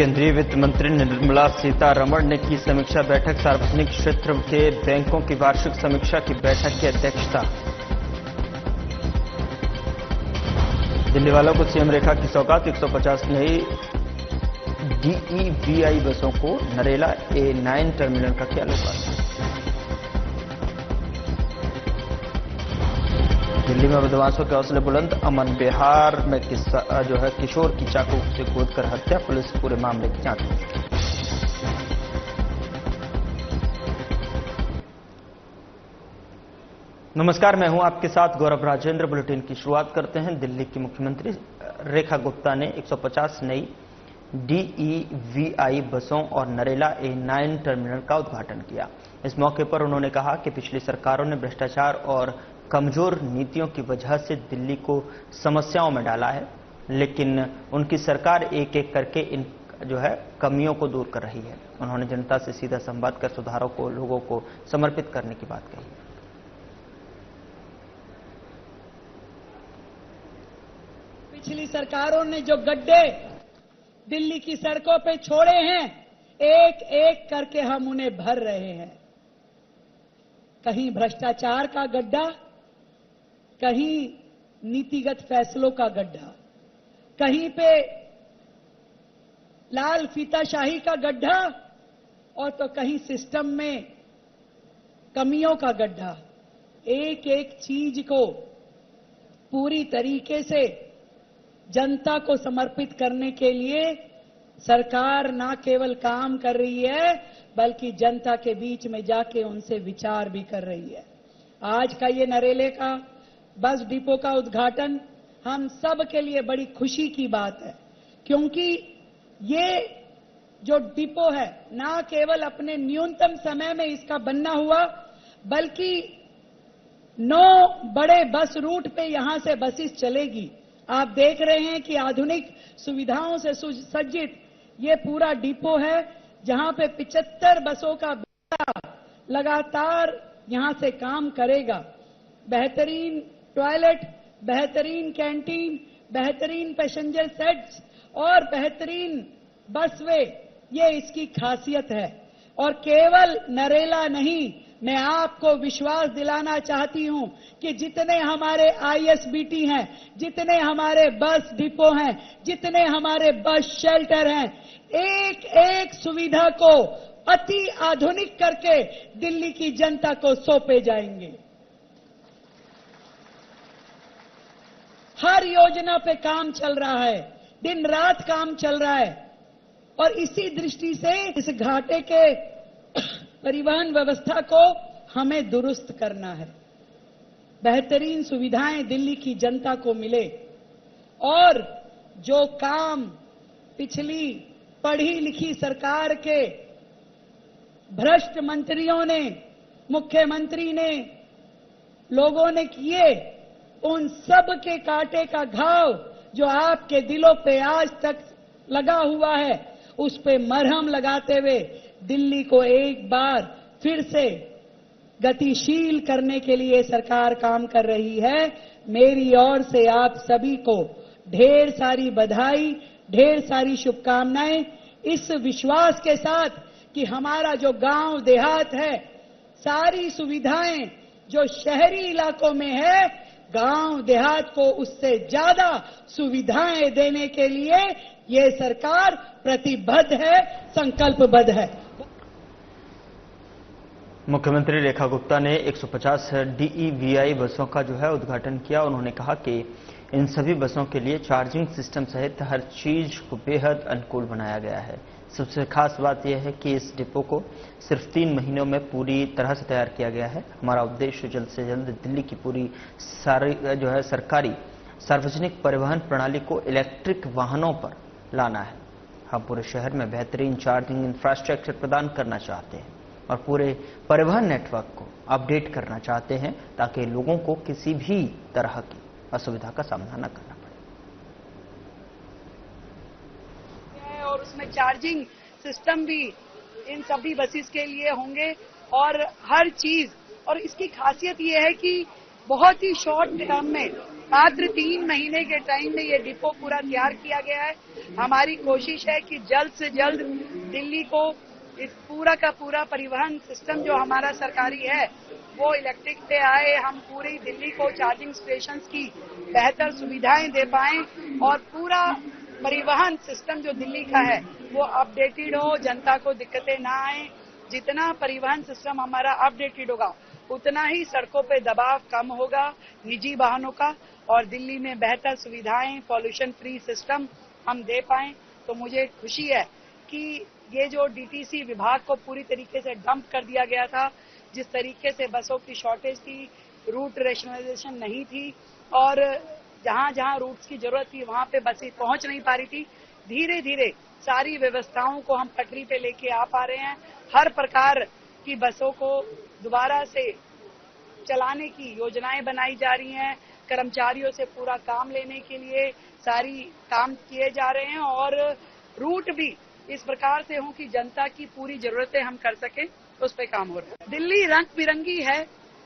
केंद्रीय वित्त मंत्री निर्मला सीतारमण ने की समीक्षा बैठक। सार्वजनिक क्षेत्र के बैंकों की वार्षिक समीक्षा की बैठक की अध्यक्षता। दिल्ली वालों को सीएम रेखा की सौगात। 150 नई DEVI बसों को नरेला A9 टर्मिनल का किया लोकार्पण। दिल्ली में बदमाशों के हौसले बुलंद। अमन बिहार में किशोर की चाकू से कूदकर हत्या। पुलिस पूरे मामले की जांच में जुटी। नमस्कार, मैं हूं आपके साथ गौरव राजेंद्र। बुलेटिन की शुरुआत करते हैं। दिल्ली की मुख्यमंत्री रेखा गुप्ता ने 150 नई DEVI बसों और नरेला A9 टर्मिनल का उद्घाटन किया। इस मौके पर उन्होंने कहा कि पिछली सरकारों ने भ्रष्टाचार और कमजोर नीतियों की वजह से दिल्ली को समस्याओं में डाला है, लेकिन उनकी सरकार एक एक करके इन कमियों को दूर कर रही है। उन्होंने जनता से सीधा संवाद कर सुधारों को लोगों को समर्पित करने की बात कही। पिछली सरकारों ने जो गड्ढे दिल्ली की सड़कों पे छोड़े हैं, एक एक करके हम उन्हें भर रहे हैं। कहीं भ्रष्टाचार का गड्ढा, कहीं नीतिगत फैसलों का गड्ढा, कहीं पे लाल फीताशाही का गड्ढा और तो कहीं सिस्टम में कमियों का गड्ढा। एक एक चीज को पूरी तरीके से जनता को समर्पित करने के लिए सरकार न केवल काम कर रही है, बल्कि जनता के बीच में जाके उनसे विचार भी कर रही है। आज का ये नरेले का बस डिपो का उद्घाटन हम सब के लिए बड़ी खुशी की बात है, क्योंकि ये जो डिपो है न केवल अपने न्यूनतम समय में इसका बनना हुआ, बल्कि 9 बड़े बस रूट पे यहां से बसेस चलेगी। आप देख रहे हैं कि आधुनिक सुविधाओं से सुसज्जित ये पूरा डिपो है, जहां पे 75 बसों का बेड़ा लगातार यहां से काम करेगा। बेहतरीन टॉयलेट, बेहतरीन कैंटीन, बेहतरीन पैसेंजर सेट्स और बेहतरीन बसवे, ये इसकी खासियत है। और केवल नरेला नहीं, मैं आपको विश्वास दिलाना चाहती हूं कि जितने हमारे ISBT हैं, जितने हमारे बस डिपो हैं, जितने हमारे बस शेल्टर हैं, एक एक सुविधा को अति आधुनिक करके दिल्ली की जनता को सौंपे जाएंगे। हर योजना पे काम चल रहा है, दिन रात काम चल रहा है, और इसी दृष्टि से इस घाटे के परिवहन व्यवस्था को हमें दुरुस्त करना है। बेहतरीन सुविधाएं दिल्ली की जनता को मिले, और जो काम पिछली पढ़ी लिखी सरकार के भ्रष्ट मंत्रियों ने, मुख्यमंत्री ने, लोगों ने किए, उन सब के कांटे का घाव जो आपके दिलों पे आज तक लगा हुआ है, उस पे मरहम लगाते हुए दिल्ली को एक बार फिर से गतिशील करने के लिए सरकार काम कर रही है। मेरी ओर से आप सभी को ढेर सारी बधाई, ढेर सारी शुभकामनाएं, इस विश्वास के साथ कि हमारा जो गांव देहात है, सारी सुविधाएं जो शहरी इलाकों में है, गांव देहात को उससे ज्यादा सुविधाएं देने के लिए ये सरकार प्रतिबद्ध है, संकल्पबद्ध है। मुख्यमंत्री रेखा गुप्ता ने 150 DEVI बसों का उद्घाटन किया। उन्होंने कहा कि इन सभी बसों के लिए चार्जिंग सिस्टम सहित हर चीज को बेहद अनुकूल बनाया गया है। सबसे खास बात यह है कि इस डिपो को सिर्फ 3 महीनों में पूरी तरह से तैयार किया गया है। हमारा उद्देश्य जल्द से जल्द दिल्ली की पूरी सारी सरकारी सार्वजनिक परिवहन प्रणाली को इलेक्ट्रिक वाहनों पर लाना है। हम पूरे शहर में बेहतरीन चार्जिंग इंफ्रास्ट्रक्चर प्रदान करना चाहते हैं और पूरे परिवहन नेटवर्क को अपडेट करना चाहते हैं, ताकि लोगों को किसी भी तरह की असुविधा का सामना न करना पड़े। और उसमें चार्जिंग सिस्टम भी इन सभी बसेस के लिए होंगे, और हर चीज, और इसकी खासियत ये है कि बहुत ही शॉर्ट टर्म में मात्र 3 महीने के टाइम में ये डिपो पूरा तैयार किया गया है। हमारी कोशिश है कि जल्द से जल्द दिल्ली को इस पूरा का पूरा परिवहन सिस्टम जो हमारा सरकारी है वो इलेक्ट्रिक पे आए, हम पूरी दिल्ली को चार्जिंग स्टेशंस की बेहतर सुविधाएं दे पाएं और पूरा परिवहन सिस्टम जो दिल्ली का है वो अपडेटेड हो, जनता को दिक्कतें ना आए। जितना परिवहन सिस्टम हमारा अपडेटेड होगा उतना ही सड़कों पे दबाव कम होगा निजी वाहनों का और दिल्ली में बेहतर सुविधाएं, पॉल्यूशन फ्री सिस्टम हम दे पाएं। तो मुझे खुशी है कि ये जो डीटीसी विभाग को पूरी तरीके से डंप कर दिया गया था, जिस तरीके से बसों की शॉर्टेज थी, रूट रैशनलाइजेशन नहीं थी और जहां जहां रूट्स की जरूरत थी वहां पे बसें पहुंच नहीं पा रही थी, धीरे धीरे सारी व्यवस्थाओं को हम पटरी पे लेके आ पा रहे हैं। हर प्रकार की बसों को दोबारा से चलाने की योजनाएं बनाई जा रही हैं। कर्मचारियों से पूरा काम लेने के लिए सारी काम किए जा रहे हैं और रूट भी इस प्रकार से हो कि जनता की पूरी जरूरतें हम कर सकें, उस पे काम हो रहा है। दिल्ली रंग बिरंगी है,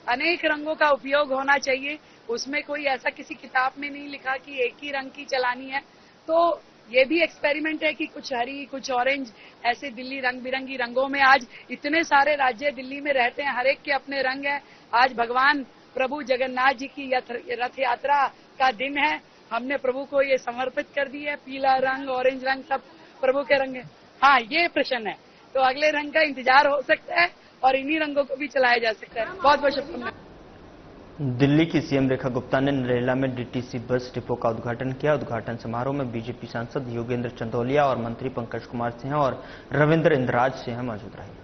अनेक रंगों का उपयोग होना चाहिए। उसमें कोई ऐसा किसी किताब में नहीं लिखा कि एक ही रंग की चलानी है। तो ये भी एक्सपेरिमेंट है कि कुछ हरी कुछ ऑरेंज, ऐसे दिल्ली रंग बिरंगी रंगों में। आज इतने सारे राज्य दिल्ली में रहते हैं, हर एक के अपने रंग हैं। आज भगवान प्रभु जगन्नाथ जी की रथ यात्रा का दिन है। हमने प्रभु को ये समर्पित कर दी है। पीला रंग, ऑरेंज रंग सब प्रभु के रंग है। हाँ, ये प्रश्न है तो अगले रंग का इंतजार हो सकता है और इन्हीं रंगों को भी चलाया जा सकता है। बहुत बहुत शुभकामनाएं। दिल्ली की सीएम रेखा गुप्ता ने नरेला में डीटीसी बस डिपो का उद्घाटन किया। उद्घाटन समारोह में बीजेपी सांसद योगेंद्र चंदौलिया और मंत्री पंकज कुमार सिंह और रविंद्र इंद्राज सिंह मौजूद रहे।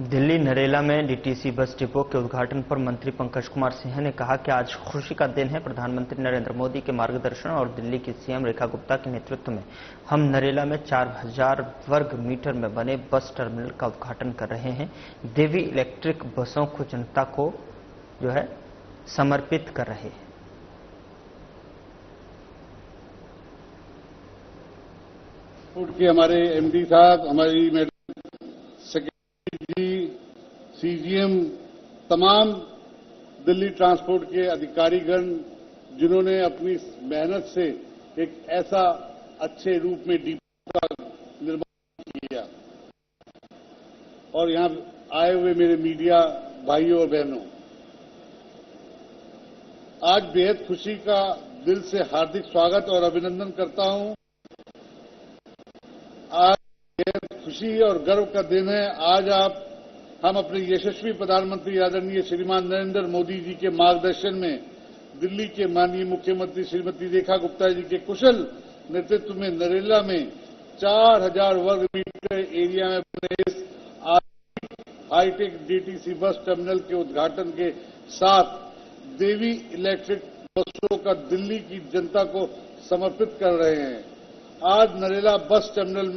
दिल्ली नरेला में डीटीसी बस डिपो के उद्घाटन पर मंत्री पंकज कुमार सिंह ने कहा कि आज खुशी का दिन है। प्रधानमंत्री नरेंद्र मोदी के मार्गदर्शन और दिल्ली की सीएम रेखा गुप्ता के नेतृत्व में हम नरेला में 4000 वर्ग मीटर में बने बस टर्मिनल का उद्घाटन कर रहे हैं। देवी इलेक्ट्रिक बसों को जनता को जो है समर्पित कर रहे हैं। के हमारे एमडी साहब, हमारी मैडम सीजीएम, तमाम दिल्ली ट्रांसपोर्ट के अधिकारीगण जिन्होंने अपनी मेहनत से एक ऐसा अच्छे रूप में डिपो का निर्माण किया, और यहां आए हुए मेरे मीडिया भाइयों और बहनों, आज बेहद खुशी का दिल से हार्दिक स्वागत और अभिनंदन करता हूं। आज बेहद खुशी और गर्व का दिन है। आज हम अपने यशस्वी प्रधानमंत्री आदरणीय श्रीमान नरेंद्र मोदी जी के मार्गदर्शन में दिल्ली के माननीय मुख्यमंत्री श्रीमती रेखा गुप्ता जी के कुशल नेतृत्व में नरेला में 4000 वर्ग मीटर एरिया में बने इस हाईटेक डीटीसी बस टर्मिनल के उद्घाटन के साथ देवी इलेक्ट्रिक बसों का दिल्ली की जनता को समर्पित कर रहे हैं। आज नरेला बस टर्मिनल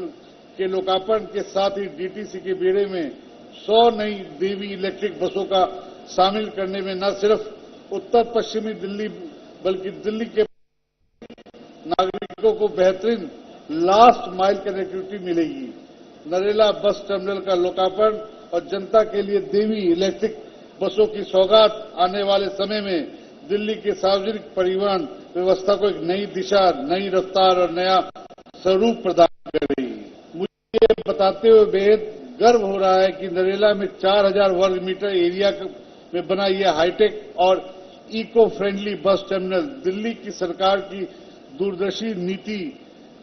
के लोकार्पण के साथ ही डीटीसी के बेड़े में 100 नई देवी इलेक्ट्रिक बसों का शामिल करने में न सिर्फ उत्तर पश्चिमी दिल्ली बल्कि दिल्ली के नागरिकों को बेहतरीन लास्ट माइल कनेक्टिविटी मिलेगी। नरेला बस टर्मिनल का लोकार्पण और जनता के लिए देवी इलेक्ट्रिक बसों की सौगात आने वाले समय में दिल्ली के सार्वजनिक परिवहन व्यवस्था को एक नई दिशा, नई रफ्तार और नया स्वरूप प्रदान करेगी। मुझे बताते हुए बेहद गर्व हो रहा है कि नरेला में 4000 वर्ग मीटर एरिया में बना यह हाईटेक और eco friendly bus terminal Delhi की सरकार की दूरदर्शी नीति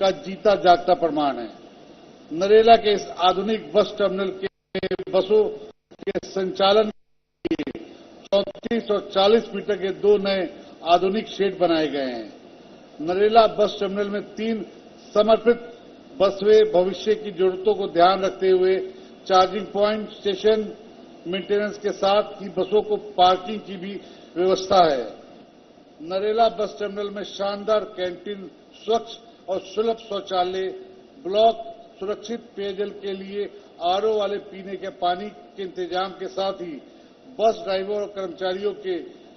का जीता जागता प्रमाण है। नरेला के इस आधुनिक बस टर्मिनल के बसों के संचालन के लिए 34 और 40 मीटर के 2 नए आधुनिक शेड बनाए गए हैं। नरेला बस टर्मिनल में 3 समर्पित बसवे भविष्य की जरूरतों को ध्यान रखते हुए चार्जिंग पॉइंट, स्टेशन मेंटेनेंस के साथ ही बसों को पार्किंग की भी व्यवस्था है। नरेला बस टर्मिनल में शानदार कैंटीन, स्वच्छ और सुलभ शौचालय ब्लॉक, सुरक्षित पेयजल के लिए आरओ वाले पीने के पानी के इंतजाम के साथ ही बस ड्राइवर और कर्मचारियों के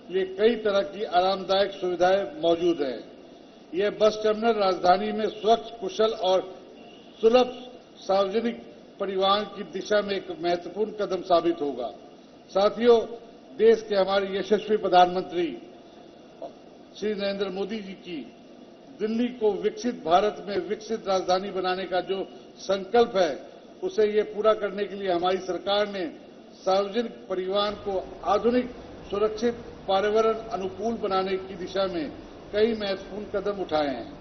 लिए कई तरह की आरामदायक सुविधाएं मौजूद हैं। यह बस टर्मिनल राजधानी में स्वच्छ, कुशल और सुलभ सार्वजनिक परिवहन की दिशा में एक महत्वपूर्ण कदम साबित होगा। साथियों, देश के हमारे यशस्वी प्रधानमंत्री श्री नरेंद्र मोदी जी की दिल्ली को विकसित भारत में विकसित राजधानी बनाने का जो संकल्प है, उसे ये पूरा करने के लिए हमारी सरकार ने सार्वजनिक परिवहन को आधुनिक, सुरक्षित, पर्यावरण अनुकूल बनाने की दिशा में कई महत्वपूर्ण कदम उठाए हैं।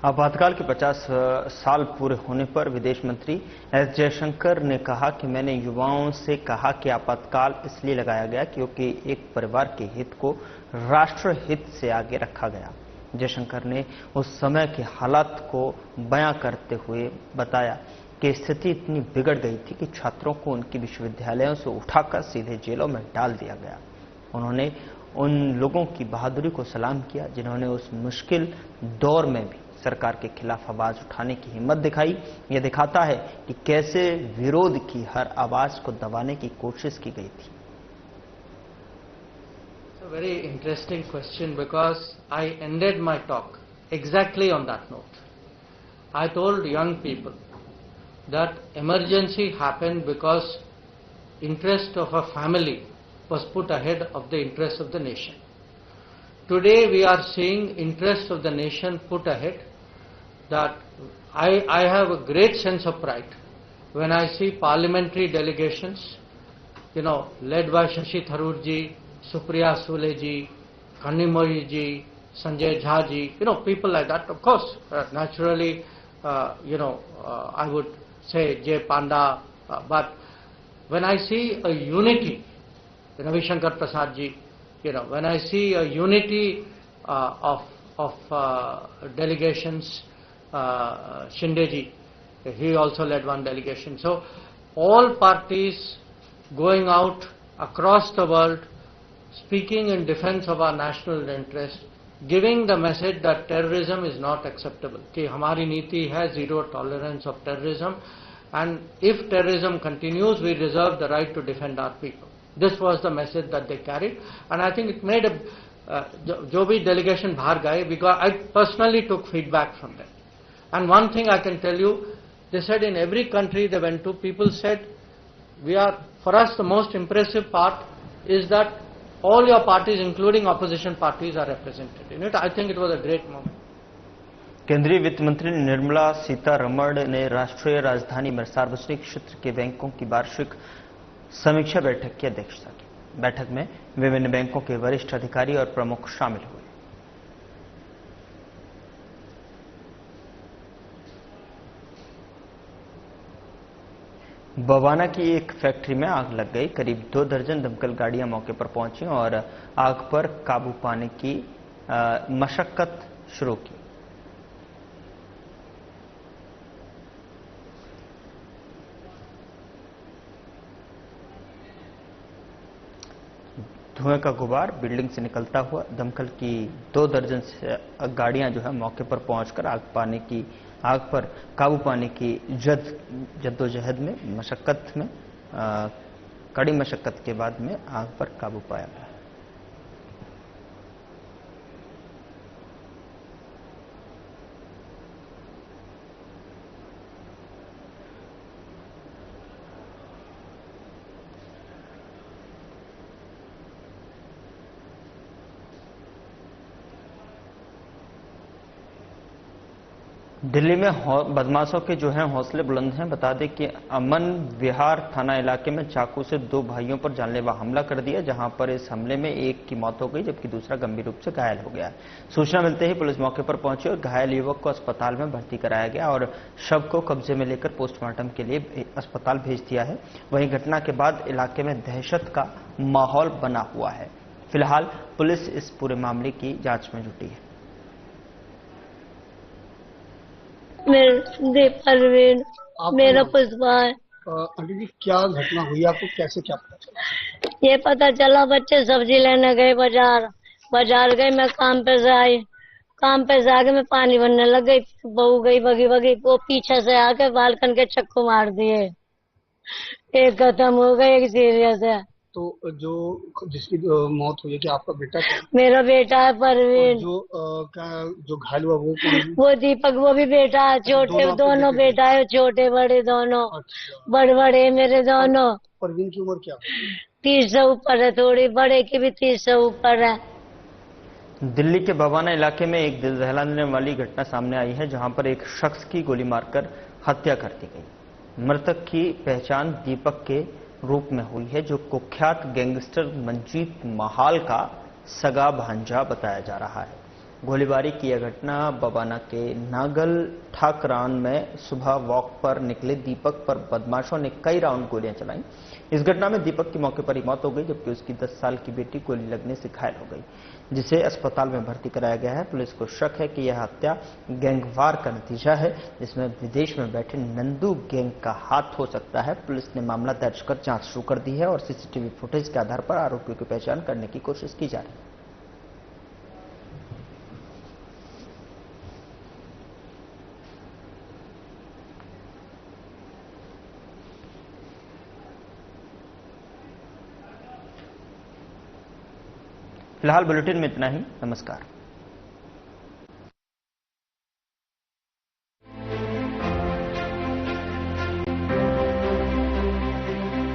आपातकाल के 50 साल पूरे होने पर विदेश मंत्री एस जयशंकर ने कहा कि मैंने युवाओं से कहा कि आपातकाल इसलिए लगाया गया क्योंकि एक परिवार के हित को राष्ट्र हित से आगे रखा गया। जयशंकर ने उस समय के हालात को बयां करते हुए बताया कि स्थिति इतनी बिगड़ गई थी कि छात्रों को उनके विश्वविद्यालयों से उठाकर सीधे जेलों में डाल दिया गया। उन्होंने उन लोगों की बहादुरी को सलाम किया जिन्होंने उस मुश्किल दौर में भी सरकार के खिलाफ आवाज उठाने की हिम्मत दिखाई। यह दिखाता है कि कैसे विरोध की हर आवाज को दबाने की कोशिश की गई थी। It's a very interesting question because I ended my talk exactly on that note. I told young people that emergency happened because interest of a family was put ahead of the interest of the nation. Today we are seeing interest of the nation put ahead. That I have a great sense of pride when I see parliamentary delegations, led by Shashi Tharoor ji, Supriya Sule ji, Kanimoi ji, Sanjay Jha ji, people like that. Of course, naturally, I would say Jay Panda, but when I see a unity, Ravi Shankar Prasad ji, when I see a unity of delegations, Shinde ji, he also led one delegation. So all parties going out across the world, speaking in defense of our national interest, giving the message that terrorism is not acceptable. कि हमारी नीति है zero tolerance of terrorism, and if terrorism continues, we reserve the right to defend our people. This was the message that they carried, and I think it made a जो भी delegation बाहर गए, because I personally took feedback from them. And one thing I can tell you, they said in every country they went to, people said, for us the most impressive part is that all your parties, including opposition parties, are represented in it. I think it was a great moment. केंद्रीय वित्त मंत्री निर्मला सीतारमण ने राष्ट्रीय राजधानी में सार्वजनिक क्षेत्र के बैंकों की वार्षिक समीक्षा बैठक की अध्यक्षता की। बैठक में विभिन्न बैंकों के वरिष्ठ अधिकारी और प्रमुख शामिल हुए। बवाना की एक फैक्ट्री में आग लग गई। करीब 2 दर्जन दमकल गाड़ियां मौके पर पहुंची और आग पर काबू पाने की मशक्कत शुरू की। धुएं का गुबार बिल्डिंग से निकलता हुआ दमकल की 2 दर्जन से गाड़ियां जो है मौके पर पहुंचकर आग पर काबू पाने की जद्दोजहद में कड़ी मशक्कत के बाद में आग पर काबू पाया गया। दिल्ली में बदमाशों के जो हैं हौसले बुलंद हैं। बता दें कि अमन विहार थाना इलाके में चाकू से 2 भाइयों पर जानलेवा हमला कर दिया, जहां पर इस हमले में एक की मौत हो गई जबकि दूसरा गंभीर रूप से घायल हो गया। सूचना मिलते ही पुलिस मौके पर पहुंची और घायल युवक को अस्पताल में भर्ती कराया गया और शव को कब्जे में लेकर पोस्टमार्टम के लिए अस्पताल भेज दिया है। वहीं घटना के बाद इलाके में दहशत का माहौल बना हुआ है। फिलहाल पुलिस इस पूरे मामले की जांच में जुटी है। मेरा पुष्पा है। आंटी जी, क्या घटना हुई आपको, कैसे क्या पता चला? ये पता चला बच्चे सब्जी लेने गए बाजार गए, मैं काम पे से आई, काम पे से आके मैं पानी भरने लग गई, बहू गई बगी वो पीछे से आके बालकन के चक्कू मार दिए। एक खत्म हो गई, एक सीरियस है। तो जो जिसकी मौत हुई है, कि आपका बेटा क्या है? मेरा बेटा है और परवीन। जो घायल हुआ वो कौन है? वो दीपक, वो भी बेटा है, छोटे दोनों आपके दोनों बेटे थे? बेटा है, छोटे बड़े दोनों। अच्छा। बड़े बड़े मेरे दोनों। परवीन की उम्र क्या? 30 से ऊपर है, थोड़ी बड़े की भी 30 से ऊपर है। दिल्ली के बवाना इलाके में एक दिल दहलाने वाली घटना सामने आई है, जहां पर एक शख्स की गोली मारकर हत्या कर दी गई। मृतक की पहचान दीपक के रूप में हुई है, जो कुख्यात गैंगस्टर मंजीत महाल का सगा भांजा बताया जा रहा है। गोलीबारी की यह घटना बवाना के नागल ठाकरान में सुबह वॉक पर निकले दीपक पर बदमाशों ने कई राउंड गोलियां चलाई। इस घटना में दीपक की मौके पर ही मौत हो गई, जबकि उसकी 10 साल की बेटी गोली लगने से घायल हो गई, जिसे अस्पताल में भर्ती कराया गया है। पुलिस को शक है कि यह हत्या गैंगवार का नतीजा है, जिसमें विदेश में बैठे नंदू गैंग का हाथ हो सकता है। पुलिस ने मामला दर्ज कर जांच शुरू कर दी है और सीसीटीवी फुटेज के आधार पर आरोपियों की पहचान करने की कोशिश की जा रही है। फिलहाल बुलेटिन में इतना ही। नमस्कार।